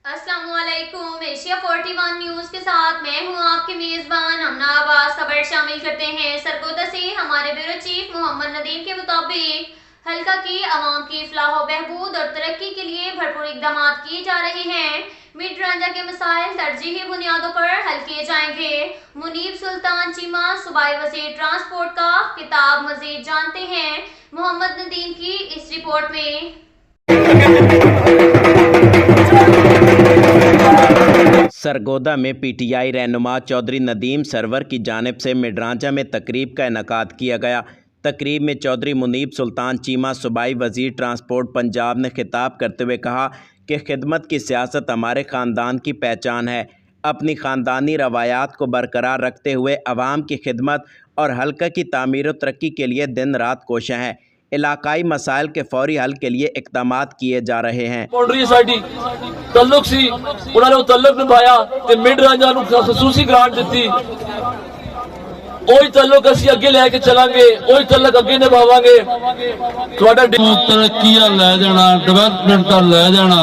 अस्सलाम वालेकुम। Asia 41 news के साथ मैं हूं आपकी मेजबान हमना आवाज। खबर शामिल करते हैं। सरगोदा से हमारे ब्यूरो चीफ मोहम्मद नदीम के मुताबिक हल्का की आवाम की फलाह बहबूद और तरक्की के लिए भरपूर इकदाम किए जा रहे हैं। मिड रांझा के मसाइल तरजीही बुनियादों पर हल किए जाएंगे। मुनीब सुल्तान चीमा सूबाई वजीर ट्रांसपोर्ट का खिताब। मजीद जानते हैं मोहम्मद नदीम की इस रिपोर्ट में। सरगोदा में पीटीआई रहनुमा चौधरी नदीम सरवर की जानिब से मिडरांचा में तकरीब का इनेकाद किया गया। तकरीब में चौधरी मुनीब सुल्तान चीमा सूबाई वजीर ट्रांसपोर्ट पंजाब ने खिताब करते हुए कहा कि खिदमत की सियासत हमारे ख़ानदान की पहचान है। अपनी ख़ानदानी रवायात को बरकरार रखते हुए अवाम की खिदमत और हल्का की तामीर व तरक्की के लिए दिन रात कोशिश हैं। इलाकाई मसाइल के फौरी हल के लिए इक़दामात किए जा रहे हैं। तल्लुक सी उन्होंने तल्लुक निभाया ते मिड रांझा नूं खसूसी ग्रांट दित्ती। ओही तल्लुक असीं अगे लैके चलांगे, ओही तल्लुक अगे निभावांगे। तुहाडा तरक्की लै जाना, डेवलपमेंट लै जाना,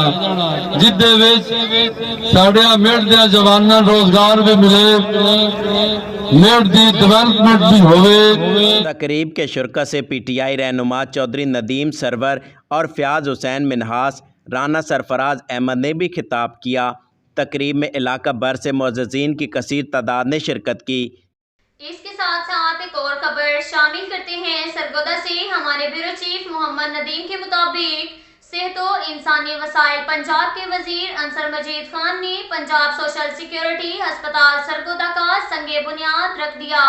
जिदे विच साडे मिड दे जवानां रोजगार भी मिले, मिड दी डेवलपमेंट भी होवे। तकरीब के शुरका से पीटीआई रहनुमा चौधरी नदीम सरवर और फयाज हुसैन मिनहास राना सरफराज अहमद ने भी खिताब किया। तकरीब में इलाका भर से मुअज़्ज़िज़ीन की कसीर तादाद ने शिरकत की। इसके साथ साथ एक और खबर शामिल करते हैं। सरगोदा से हमारे ब्यूरो चीफ मोहम्मद नदीम के मुताबिक सेहत व इंसानी वसाइल पंजाब के वजीर अंसर मजीद खान ने पंजाब सोशल सिक्योरिटी अस्पताल सरगोदा का संगे बुनियाद रख दिया।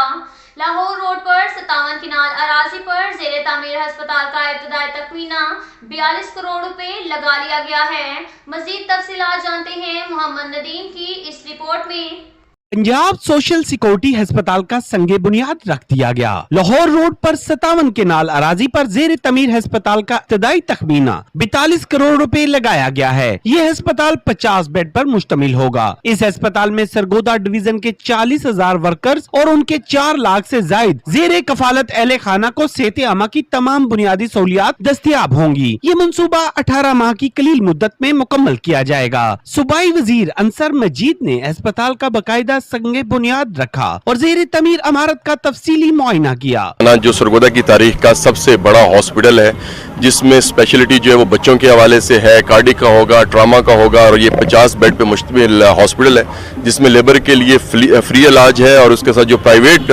लाहौर रोड पर 57 किनाल अराजी पर जेर तामीर अस्पताल का इब्तदाई तखमीना 42 करोड़ रुपए लगा लिया गया है। मजीद तफसीलात जानते हैं मोहम्मद नदीम की इस रिपोर्ट में। पंजाब सोशल सिक्योरिटी अस्पताल का संगे बुनियाद रख दिया गया। लाहौर रोड पर 57 केनाल अराजी पर जेर तमीर अस्पताल का इब्तदाई तखमीना 42 करोड़ रुपए लगाया गया है। ये अस्पताल 50 बेड पर मुश्तमिल होगा। इस अस्पताल में सरगोदा डिवीजन के 40,000 वर्कर्स और उनके 4 लाख से जायद जेर कफालत अहले खाना को सेहत आमा की तमाम बुनियादी सहूलियात दस्तियाब होंगी। ये मंसूबा 18 माह की कलील मुद्दत में मुकम्मल किया जाएगा। सूबाई वजीर अंसर मजीद ने अस्पताल का बाकायदा संगे बुनियाद रखा और जेर तमीर इमारत का तफसीली मुआयना किया। जो सरगोदा की तारीख का सबसे बड़ा हॉस्पिटल है, जिसमें स्पेशलिटी जो है वो बच्चों के हवाले से है, कार्डिक का होगा, ट्रामा का होगा, और ये 50 बेड पे मुश्तमिल हॉस्पिटल है, जिसमें लेबर के लिए फ्री इलाज है और उसके साथ जो प्राइवेट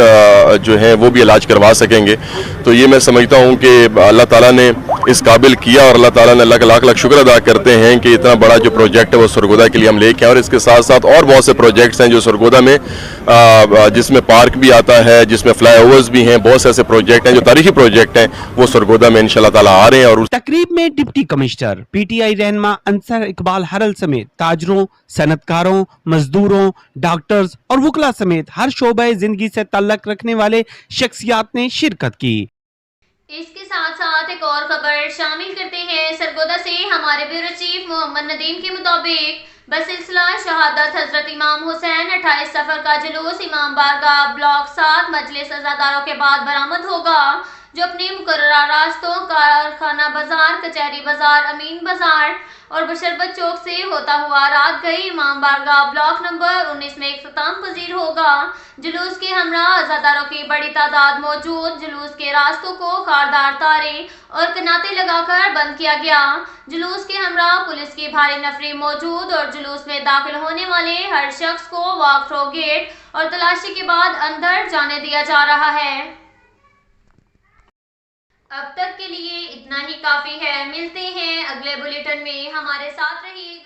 जो है वो भी इलाज करवा सकेंगे। तो ये मैं समझता हूँ कि अल्लाह ताला ने इस काबिल किया और अल्लाह ताला ने लाख लाख शुक्र अदा करते हैं कि इतना बड़ा जो प्रोजेक्ट है वो सरगोदा के लिए हम लेके आए। और इसके साथ साथ और बहुत से प्रोजेक्ट्स हैं जो सरगोदा में जिसमें पार्क भी आता है, जिसमें फ्लाईओवर्स भी हैं, बहुत से ऐसे प्रोजेक्ट हैं जो तारीखी प्रोजेक्ट हैं, वो सरगोदा में इंशाल्लाह ताला आ रहे हैं। और तकरीब में डिप्टी कमिश्नर पीटीआई रहनुमा अंसर इकबाल हरल समेत ताजरों, सनतकारों, मजदूरों, डॉक्टर्स और वकला समेत हर शोबे जिंदगी से ताल्लुक रखने वाले शख्सियात ने शिरकत की। इसके साथ साथ एक और खबर शामिल करते हैं। सरगोदा से हमारे ब्यूरो चीफ मोहम्मद नदीम के मुताबिक बसिलसिला शहादत हजरत इमाम हुसैन 28 सफर का जुलूस इमाम बारगाह ब्लॉक 7 मजलिस अज़ादारों के बाद बरामद होगा, जो अपने मुकर्ररा रास्तों कारखाना बाजार, कचहरी बाजार, अमीन बाजार और बशरबत चौक से होता हुआ रात गई इमाम बारगाह ब्लॉक नंबर 19 में इख्तिताम पजीर होगा। जुलूस के हमरा अज़ादारों की बड़ी तादाद मौजूद। जुलूस के रास्तों को खारदार तारे और कनाते लगाकर बंद किया गया। जुलूस के हमरा पुलिस की भारी नफरी मौजूद और जुलूस में दाखिल होने वाले हर शख्स को वॉक थ्रू गेट और तलाशी के बाद अंदर जाने दिया जा रहा है। अब तक के लिए इतना ही काफी है। मिलते हैं अगले बुलेटिन में, हमारे साथ रहिए।